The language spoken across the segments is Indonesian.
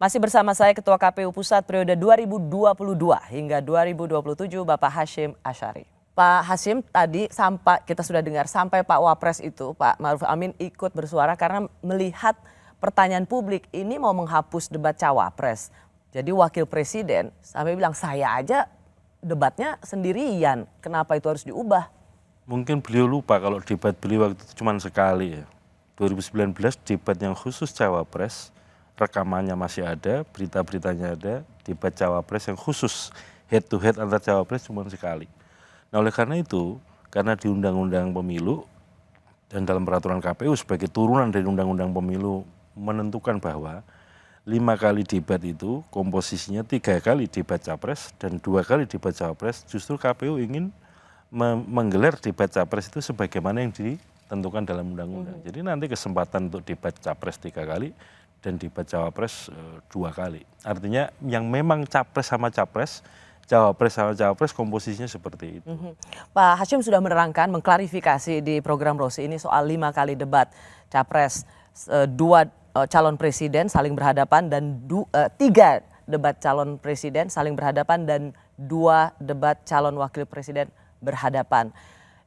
Masih bersama saya Ketua KPU Pusat periode 2022 hingga 2027 Bapak Hasyim Asyari. Pak Hasyim, tadi sampai kita sudah dengar sampai Pak Wapres itu, Pak Ma'ruf Amin ikut bersuara karena melihat pertanyaan publik ini mau menghapus debat cawapres. Jadi wakil presiden sampai bilang saya aja debatnya sendirian, kenapa itu harus diubah? Mungkin beliau lupa kalau debat beliau waktu itu cuma sekali ya. 2019 debat yang khusus cawapres, rekamannya masih ada, berita-beritanya ada, debat cawapres yang khusus head to head antar cawapres cuma sekali. Nah oleh karena itu, karena di Undang-Undang Pemilu dan dalam peraturan KPU sebagai turunan dari Undang-Undang Pemilu menentukan bahwa 5 kali debat itu komposisinya 3 kali debat capres dan 2 kali debat cawapres, justru KPU ingin menggelar debat capres itu sebagaimana yang ditentukan dalam undang-undang. Jadi nanti kesempatan untuk debat capres 3 kali dan debat cawapres 2 kali. Artinya yang memang capres sama capres, cawapres sama cawapres komposisinya seperti itu. Pak Hasyim sudah menerangkan, mengklarifikasi di program Rosi ini soal 5 kali debat capres, 2 calon presiden saling berhadapan dan 3 debat calon presiden saling berhadapan dan 2 debat calon wakil presiden berhadapan.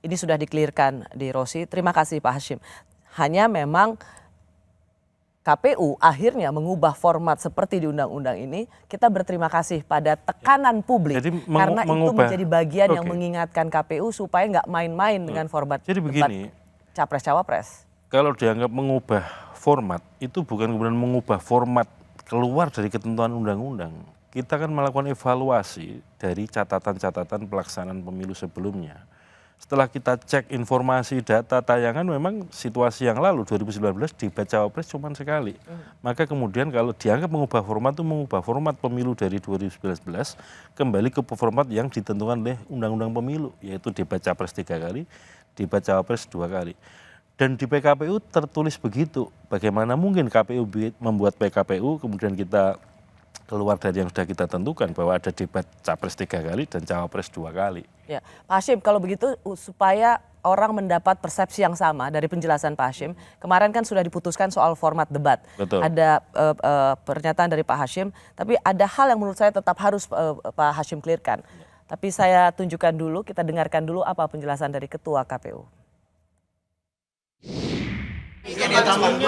Ini sudah dikelirkan di Rosi. Terima kasih Pak Hasyim. Hanya memang KPU akhirnya mengubah format seperti di undang-undang ini. Kita berterima kasih pada tekanan publik. Jadi karena itu menjadi bagian yang mengingatkan KPU supaya nggak main-main dengan format jadi begini, capres-cawapres. Kalau dianggap mengubah format, itu bukan kemudian mengubah format keluar dari ketentuan undang-undang. Kita kan melakukan evaluasi dari catatan-catatan pelaksanaan pemilu sebelumnya. Setelah kita cek informasi, data, tayangan, memang situasi yang lalu 2019 debat cawapres cuma sekali. Maka kemudian kalau dianggap mengubah format itu mengubah format pemilu dari 2019 kembali ke format yang ditentukan oleh Undang-Undang Pemilu, yaitu debat capres 3 kali, debat cawapres 2 kali. Dan di PKPU tertulis begitu. Bagaimana mungkin KPU membuat PKPU kemudian kita keluar dari yang sudah kita tentukan bahwa ada debat capres 3 kali dan cawapres 2 kali. Ya, Pak Hasyim, kalau begitu supaya orang mendapat persepsi yang sama dari penjelasan Pak Hasyim, kemarin kan sudah diputuskan soal format debat. Betul. Ada pernyataan dari Pak Hasyim, tapi ada hal yang menurut saya tetap harus Pak Hasyim clearkan. Tapi saya tunjukkan dulu, kita dengarkan dulu apa penjelasan dari Ketua KPU. Penegasannya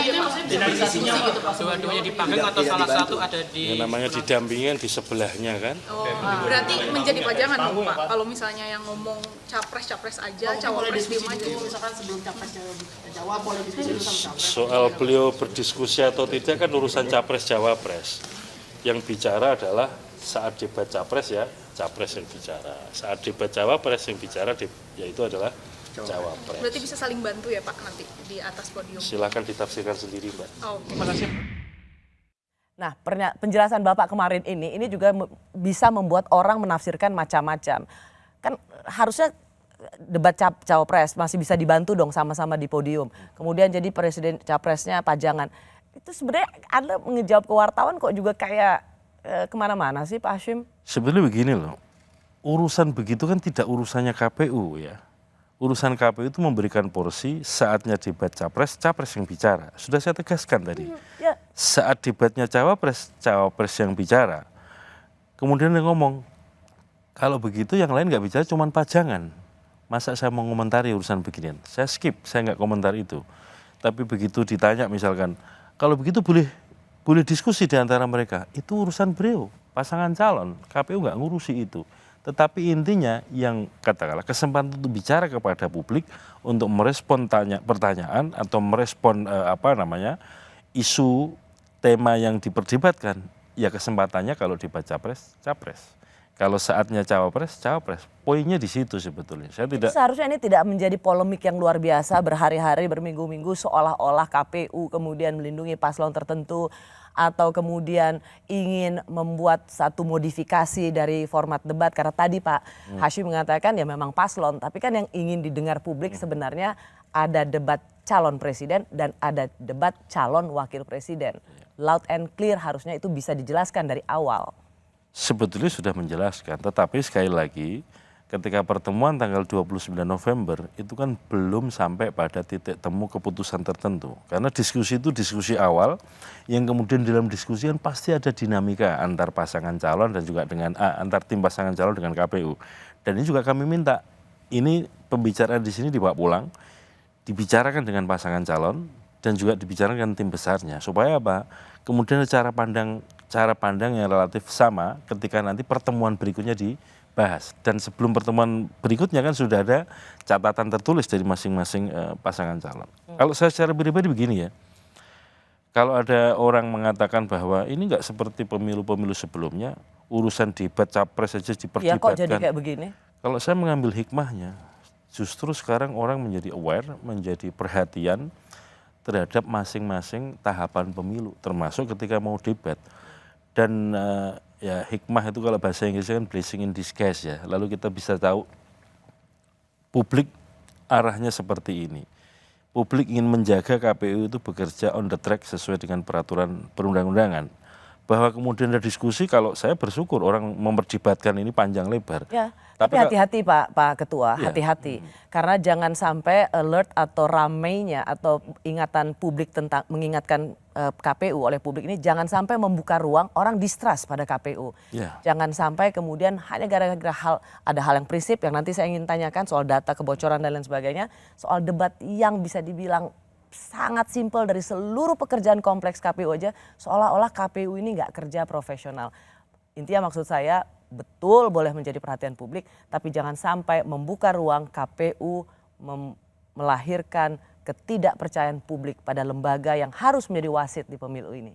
itu maksudnya diskusi gitu Pak. Dua-duanya dipanggang atau salah satu ada di... Ya, namanya didampingin di sebelahnya kan. Oh, berarti menjadi pajangan dong Pak, kalau misalnya yang ngomong capres-capres aja, cawapres diem aja. Misalkan sebelum capres jawab boleh diskusi sama capres. Soal beliau berdiskusi atau tidak kan urusan capres cawapres. Yang bicara adalah saat debat capres ya, capres yang bicara. Saat debat cawapres yang bicara yaitu adalah cawapres. Berarti bisa saling bantu ya Pak nanti di atas podium. Silakan ditafsirkan sendiri Mbak. Oh, Terima kasih. Nah, penjelasan Bapak kemarin ini juga bisa membuat orang menafsirkan macam-macam. Kan harusnya debat cawapres masih bisa dibantu dong sama-sama di podium. Kemudian jadi presiden capresnya pajangan. Itu sebenarnya Anda ngejawab ke wartawan kok juga kayak kemana-mana sih Pak Hasyim? Sebenarnya begini loh, urusan begitu kan tidak urusannya KPU ya. Urusan KPU itu memberikan porsi saatnya debat capres, capres yang bicara. Sudah saya tegaskan tadi. Ya. Saat debatnya cawapres, cawapres yang bicara. Kemudian dia ngomong, kalau begitu yang lain nggak bicara cuma pajangan. Masa saya mau komentari urusan beginian? Saya skip, saya nggak komentar itu. Tapi begitu ditanya misalkan, kalau begitu boleh diskusi di antara mereka. Itu urusan beliau, pasangan calon. KPU nggak ngurusi itu. Tetapi intinya yang katakanlah kesempatan untuk bicara kepada publik untuk merespon pertanyaan atau merespon isu tema yang diperdebatkan, ya kesempatannya kalau debat capres, capres. Kalau saatnya cawapres, cawapres. Poinnya di situ sebetulnya. Saya tidak. Seharusnya ini tidak menjadi polemik yang luar biasa berhari-hari, berminggu-minggu seolah-olah KPU kemudian melindungi paslon tertentu atau kemudian ingin membuat satu modifikasi dari format debat. Karena tadi Pak Hasyim mengatakan ya memang paslon, tapi kan yang ingin didengar publik sebenarnya ada debat calon presiden dan ada debat calon wakil presiden. Loud and clear harusnya itu bisa dijelaskan dari awal. Sebetulnya sudah menjelaskan, tetapi sekali lagi ketika pertemuan tanggal 29 November itu kan belum sampai pada titik temu keputusan tertentu. Karena diskusi itu diskusi awal yang kemudian dalam diskusi kan pasti ada dinamika antar pasangan calon dan juga dengan antar tim pasangan calon dengan KPU. Dan ini juga kami minta ini pembicaraan di sini dibawa pulang, dibicarakan dengan pasangan calon dan juga dibicarakan tim besarnya supaya apa? Kemudian cara pandang yang relatif sama ketika nanti pertemuan berikutnya dibahas. Dan sebelum pertemuan berikutnya kan sudah ada catatan tertulis dari masing-masing pasangan calon. Kalau saya secara pribadi begini ya, kalau ada orang mengatakan bahwa ini nggak seperti pemilu-pemilu sebelumnya, urusan debat capres saja Ya kok jadi diperdebatkan. kayak begini? Kalau saya mengambil hikmahnya, justru sekarang orang menjadi aware, menjadi perhatian terhadap masing-masing tahapan pemilu, termasuk ketika mau debat. Dan ya hikmah itu kalau bahasa Inggrisnya kan blessing in disguise ya. Lalu kita bisa tahu publik arahnya seperti ini. Publik ingin menjaga KPU itu bekerja on the track sesuai dengan peraturan perundang-undangan. Bahwa kemudian ada diskusi, kalau saya bersyukur orang memperdebatkan ini panjang lebar. Ya, tapi hati-hati Pak Ketua, Ya. hati-hati. Karena jangan sampai alert atau ramainya atau ingatan publik tentang mengingatkan KPU oleh publik ini jangan sampai membuka ruang orang distrust pada KPU. Ya. Jangan sampai kemudian hanya gara-gara ada hal yang prinsip yang nanti saya ingin tanyakan soal data kebocoran dan lain sebagainya, soal debat yang bisa dibilang sangat simpel dari seluruh pekerjaan kompleks KPU aja seolah-olah KPU ini nggak kerja profesional. Intinya maksud saya betul boleh menjadi perhatian publik tapi jangan sampai membuka ruang KPU melahirkan ketidakpercayaan publik pada lembaga yang harus menjadi wasit di pemilu ini.